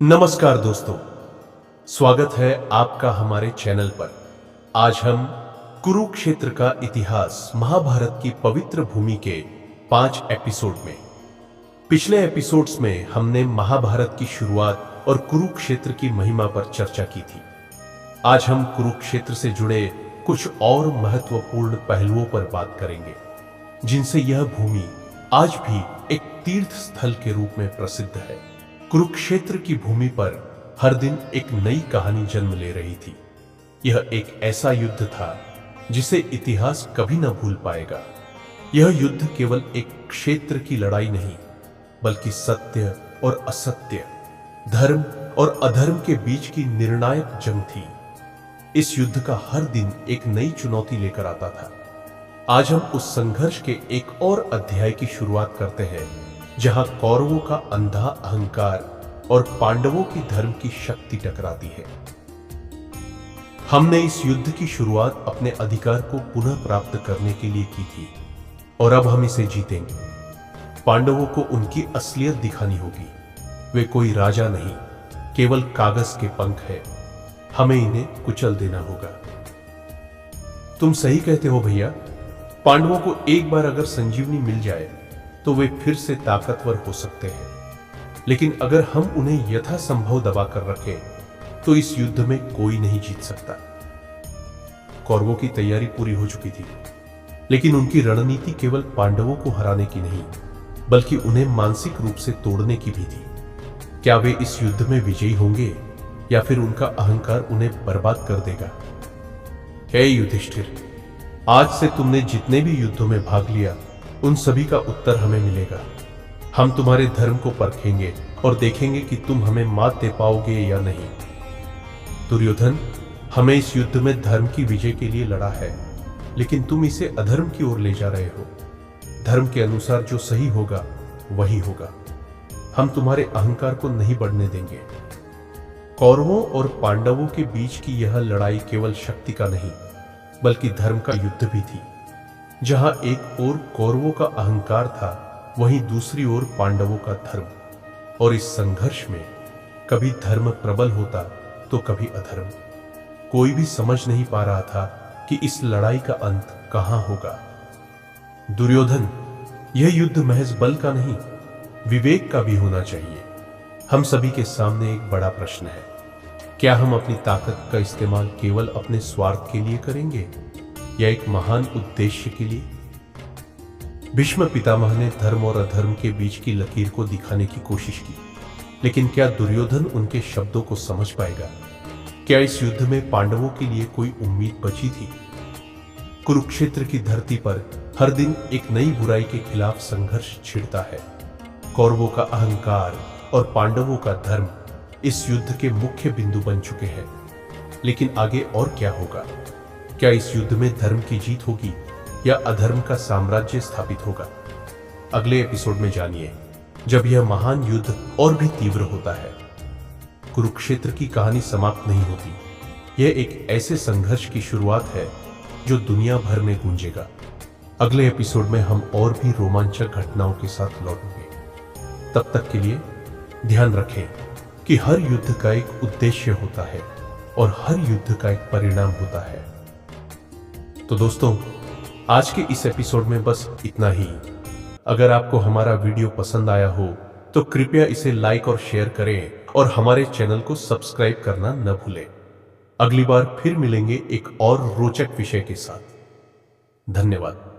नमस्कार दोस्तों, स्वागत है आपका हमारे चैनल पर। आज हम कुरुक्षेत्र का इतिहास, महाभारत की पवित्र भूमि के 5 एपिसोड में। पिछले एपिसोड्स में हमने महाभारत की शुरुआत और कुरुक्षेत्र की महिमा पर चर्चा की थी। आज हम कुरुक्षेत्र से जुड़े कुछ और महत्वपूर्ण पहलुओं पर बात करेंगे, जिनसे यह भूमि आज भी एक तीर्थ स्थल के रूप में प्रसिद्ध है। कुरुक्षेत्र की भूमि पर हर दिन एक नई कहानी जन्म ले रही थी। यह एक ऐसा युद्ध था जिसे इतिहास कभी न भूल पाएगा। यह युद्ध केवल एक क्षेत्र की लड़ाई नहीं, बल्कि सत्य और असत्य, धर्म और अधर्म के बीच की निर्णायक जंग थी। इस युद्ध का हर दिन एक नई चुनौती लेकर आता था। आज हम उस संघर्ष के एक और अध्याय की शुरुआत करते हैं, जहां कौरवों का अंधा अहंकार और पांडवों की धर्म की शक्ति टकराती है। हमने इस युद्ध की शुरुआत अपने अधिकार को पुनः प्राप्त करने के लिए की थी, और अब हम इसे जीतेंगे। पांडवों को उनकी असलियत दिखानी होगी। वे कोई राजा नहीं, केवल कागज के पंख है। हमें इन्हें कुचल देना होगा। तुम सही कहते हो भैया। पांडवों को एक बार अगर संजीवनी मिल जाए तो वे फिर से ताकतवर हो सकते हैं, लेकिन अगर हम उन्हें यथासंभव दबा कर रखें तो इस युद्ध में कोई नहीं जीत सकता। कौरवों की तैयारी पूरी हो चुकी थी, लेकिन उनकी रणनीति केवल पांडवों को हराने की नहीं, बल्कि उन्हें मानसिक रूप से तोड़ने की भी थी। क्या वे इस युद्ध में विजयी होंगे, या फिर उनका अहंकार उन्हें बर्बाद कर देगा? हे युधिष्ठिर, आज से तुमने जितने भी युद्धों में भाग लिया, उन सभी का उत्तर हमें मिलेगा। हम तुम्हारे धर्म को परखेंगे और देखेंगे कि तुम हमें मात दे पाओगे या नहीं। दुर्योधन, हमें इस युद्ध में धर्म की विजय के लिए लड़ा है, लेकिन तुम इसे अधर्म की ओर ले जा रहे हो। धर्म के अनुसार जो सही होगा वही होगा। हम तुम्हारे अहंकार को नहीं बढ़ने देंगे। कौरवों और पांडवों के बीच की यह लड़ाई केवल शक्ति का नहीं, बल्कि धर्म का युद्ध भी थी। जहां एक ओर कौरवों का अहंकार था, वहीं दूसरी ओर पांडवों का धर्म। और इस संघर्ष में कभी धर्म प्रबल होता तो कभी अधर्म। कोई भी समझ नहीं पा रहा था कि इस लड़ाई का अंत कहां होगा। दुर्योधन, यह युद्ध महज बल का नहीं, विवेक का भी होना चाहिए। हम सभी के सामने एक बड़ा प्रश्न है। क्या हम अपनी ताकत का इस्तेमाल केवल अपने स्वार्थ के लिए करेंगे, या एक महान उद्देश्य के लिए? भीष्म पितामह ने धर्म और अधर्म के बीच की लकीर को दिखाने की कोशिश की, लेकिन क्या दुर्योधन उनके शब्दों को समझ पाएगा? क्या इस युद्ध में पांडवों के लिए कोई उम्मीद बची थी? कुरुक्षेत्र की धरती पर हर दिन एक नई बुराई के खिलाफ संघर्ष छिड़ता है। कौरवों का अहंकार और पांडवों का धर्म इस युद्ध के मुख्य बिंदु बन चुके हैं। लेकिन आगे और क्या होगा? क्या इस युद्ध में धर्म की जीत होगी, या अधर्म का साम्राज्य स्थापित होगा? अगले एपिसोड में जानिए, जब यह महान युद्ध और भी तीव्र होता है। कुरुक्षेत्र की कहानी समाप्त नहीं होती। यह एक ऐसे संघर्ष की शुरुआत है जो दुनिया भर में गूंजेगा। अगले एपिसोड में हम और भी रोमांचक घटनाओं के साथ लौटेंगे। तब तक के लिए ध्यान रखें कि हर युद्ध का एक उद्देश्य होता है, और हर युद्ध का एक परिणाम होता है। तो दोस्तों, आज के इस एपिसोड में बस इतना ही। अगर आपको हमारा वीडियो पसंद आया हो तो कृपया इसे लाइक और शेयर करें, और हमारे चैनल को सब्सक्राइब करना न भूलें। अगली बार फिर मिलेंगे एक और रोचक विषय के साथ। धन्यवाद।